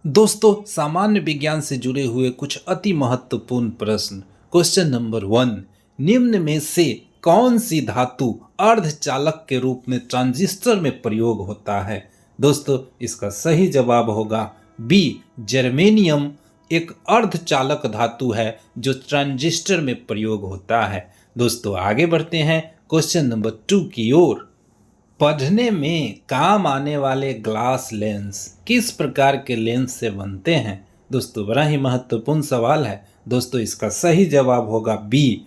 दोस्तों, सामान्य विज्ञान से जुड़े हुए कुछ अति महत्वपूर्ण प्रश्न। क्वेश्चन नंबर 1, निम्न में से कौन सी धातु अर्धचालक के रूप में ट्रांजिस्टर में प्रयोग होता है? दोस्तों, इसका सही जवाब होगा बी, जर्मेनियम एक अर्धचालक धातु है जो ट्रांजिस्टर में प्रयोग होता है। दोस्तों, आगे बढ़ते हैं क्वेश्चन नंबर 2 की ओर। पढ़ने में काम आने वाले ग्लास लेंस किस प्रकार के लेंस से बनते हैं? दोस्तों, बड़ा ही महत्वपूर्ण सवाल है। दोस्तों, इसका सही जवाब होगा बी,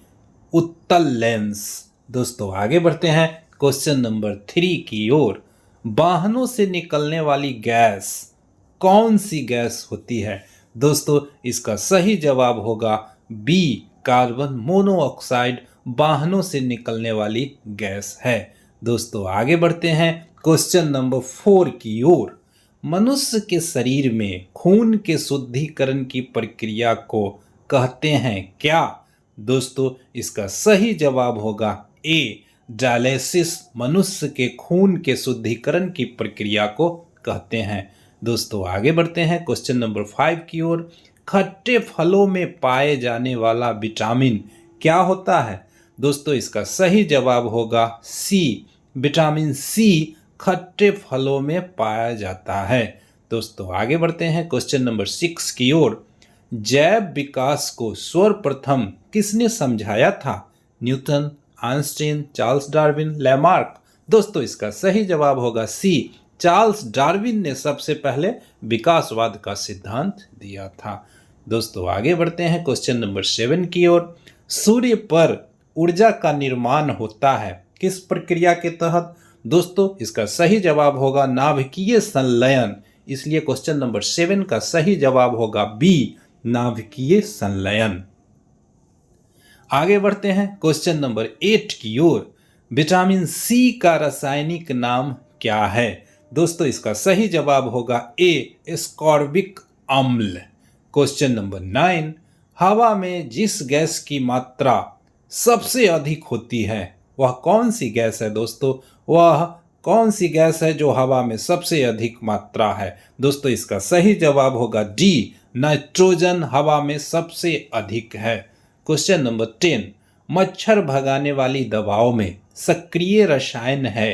उत्तल लेंस। दोस्तों, आगे बढ़ते हैं क्वेश्चन नंबर 3 की ओर। वाहनों से निकलने वाली गैस कौन सी गैस होती है? दोस्तों, इसका सही जवाब होगा बी, कार्बन मोनोऑक्साइड वाहनों से निकलने वाली गैस है। दोस्तों, आगे बढ़ते हैं क्वेश्चन नंबर 4 की ओर। मनुष्य के शरीर में खून के शुद्धिकरण की प्रक्रिया को कहते हैं क्या? दोस्तों, इसका सही जवाब होगा ए, डायलिसिस मनुष्य के खून के शुद्धिकरण की प्रक्रिया को कहते हैं। दोस्तों, आगे बढ़ते हैं क्वेश्चन नंबर 5 की ओर। खट्टे फलों में पाए जाने वाला विटामिन क्या होता है? दोस्तों, इसका सही जवाब होगा सी, विटामिन सी खट्टे फलों में पाया जाता है। दोस्तों, आगे बढ़ते हैं क्वेश्चन नंबर 6 की ओर। जैव विकास को सर्वप्रथम किसने समझाया था? Newton, Einstein, Charles Darwin, Lamarck. दोस्तों, इसका सही जवाब होगा सी, चार्ल्स डार्विन ने सबसे पहले विकासवाद का सिद्धांत दिया था। दोस्तों, आगे बढ़ते हैं क्वेश्चन नंबर 7 की ओर। सूर्य पर ऊर्जा का निर्माण होता है किस प्रक्रिया के तहत? दोस्तों, इसका सही जवाब होगा नाभिकीय संलयन। इसलिए क्वेश्चन नंबर 7 का सही जवाब होगा बी, नाभिकीय संलयन। आगे बढ़ते हैं क्वेश्चन नंबर 8 की ओर। विटामिन सी का रासायनिक नाम क्या है? दोस्तों, इसका सही जवाब होगा ए, एस्कॉर्बिक अम्ल। क्वेश्चन नंबर 9, हवा में जिस गैस की मात्रा सबसे अधिक होती है वह कौन सी गैस है? दोस्तों, वह कौन सी गैस है जो हवा में सबसे अधिक मात्रा है? दोस्तों, इसका सही जवाब होगा डी, नाइट्रोजन हवा में सबसे अधिक है। क्वेश्चन नंबर 10, मच्छर भगाने वाली दवाओं में सक्रिय रसायन है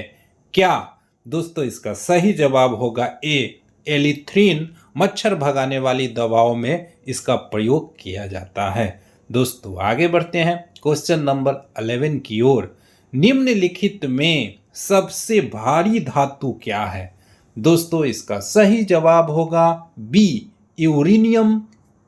क्या? दोस्तों, इसका सही जवाब होगा ए, एलिथ्रीन मच्छर भगाने वाली दवाओं में इसका प्रयोग किया जाता है। दोस्तों, आगे बढ़ते हैं क्वेश्चन नंबर 11 की ओर। निम्नलिखित में सबसे भारी धातु क्या है? दोस्तों, इसका सही जवाब होगा बी, यूरेनियम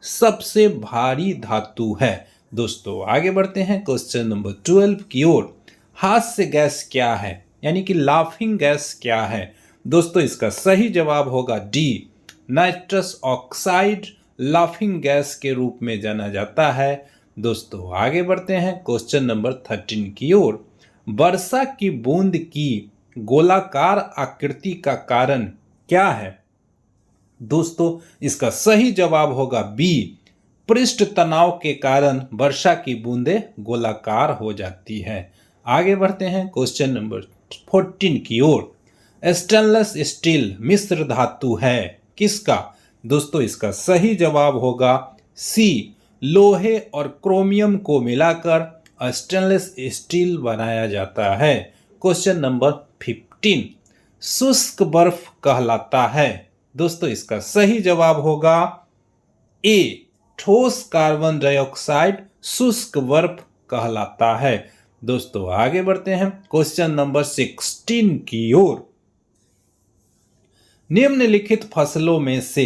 सबसे भारी धातु है। दोस्तों, आगे बढ़ते हैं क्वेश्चन नंबर 12 की ओर। हास्य गैस क्या है, यानी कि लाफिंग गैस क्या है? दोस्तों, इसका सही जवाब होगा D, nitrous oxide laughing gas के रूप में जाना जाता है। दोस्तों, आगे बढ़ते हैं क्वेश्चन नंबर 13 की ओर। वर्षा की बूंद की गोलाकार आकृति का कारण क्या है? दोस्तों, इसका सही जवाब होगा बी, पृष्ठ तनाव के कारण वर्षा की बूंदें गोलाकार हो जाती है। आगे बढ़ते हैं क्वेश्चन नंबर 14 की ओर। स्टेनलेस स्टील मिश्र धातु है किसका? दोस्तों, इसका सही जवाब होगा सी, लोहे और क्रोमियम को मिलाकर स्टेनलेस स्टील बनाया जाता है। क्वेश्चन नंबर 15, शुष्क बर्फ कहलाता है। दोस्तों, इसका सही जवाब होगा ए, ठोस कार्बन डाइऑक्साइड शुष्क बर्फ कहलाता है। दोस्तों, आगे बढ़ते हैं क्वेश्चन नंबर 16 की ओर। निम्नलिखित फसलों में से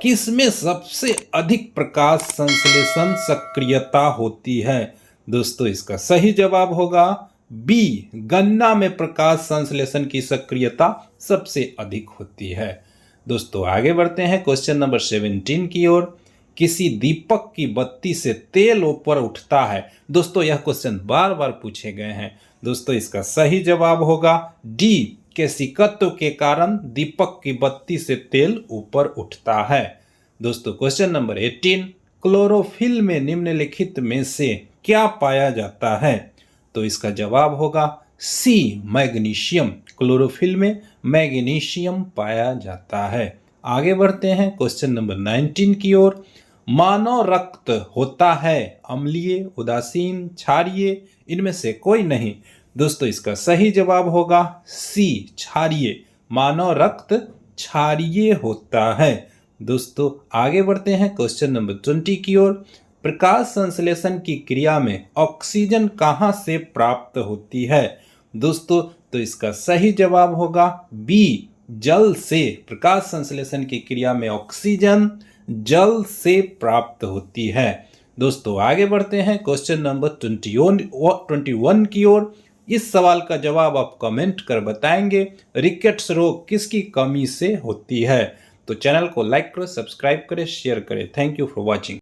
किसमें सबसे अधिक प्रकाश संश्लेषण सक्रियता होती है? दोस्तों, इसका सही जवाब होगा बी, गन्ना में प्रकाश संश्लेषण की सक्रियता सबसे अधिक होती है। दोस्तों, आगे बढ़ते हैं क्वेश्चन नंबर 17 की ओर। किसी दीपक की बत्ती से तेल ऊपर उठता है। दोस्तों, यह क्वेश्चन बार बार पूछे गए हैं। दोस्तों, इसका सही जवाब होगा डी, केशिकत्व के कारण दीपक की बत्ती से तेल ऊपर उठता है। दोस्तों, क्वेश्चन नंबर 18, क्लोरोफिल में निम्नलिखित में से क्या पाया जाता है? तो इसका जवाब होगा सी, मैग्नीशियम। क्लोरोफिल में मैग्नीशियम पाया जाता है। आगे बढ़ते हैं क्वेश्चन नंबर 19 की ओर। मानव रक्त होता है अम्लीय, उदासीन, क्षारीय, इनमें से कोई नहीं। दोस्तों इसका सही जवाब होगा सी, क्षारीय। मानव रक्त क्षारीय होता है। दोस्तों आगे बढ़ते हैं क्वेश्चन नंबर 20 की ओर। प्रकाश संश्लेषण की क्रिया में ऑक्सीजन कहाँ से प्राप्त होती है? दोस्तों तो इसका सही जवाब होगा बी, जल से। प्रकाश संश्लेषण की क्रिया में ऑक्सीजन जल से प्राप्त होती है। दोस्तों आगे बढ़ते हैं क्वेश्चन नंबर 21 की ओर। इस सवाल का जवाब आप कमेंट कर बताएंगे। रिकेट्स रोग किसकी कमी से होती है? तो चैनल को लाइक करें, सब्सक्राइब करें, शेयर करें। Thank you for watching.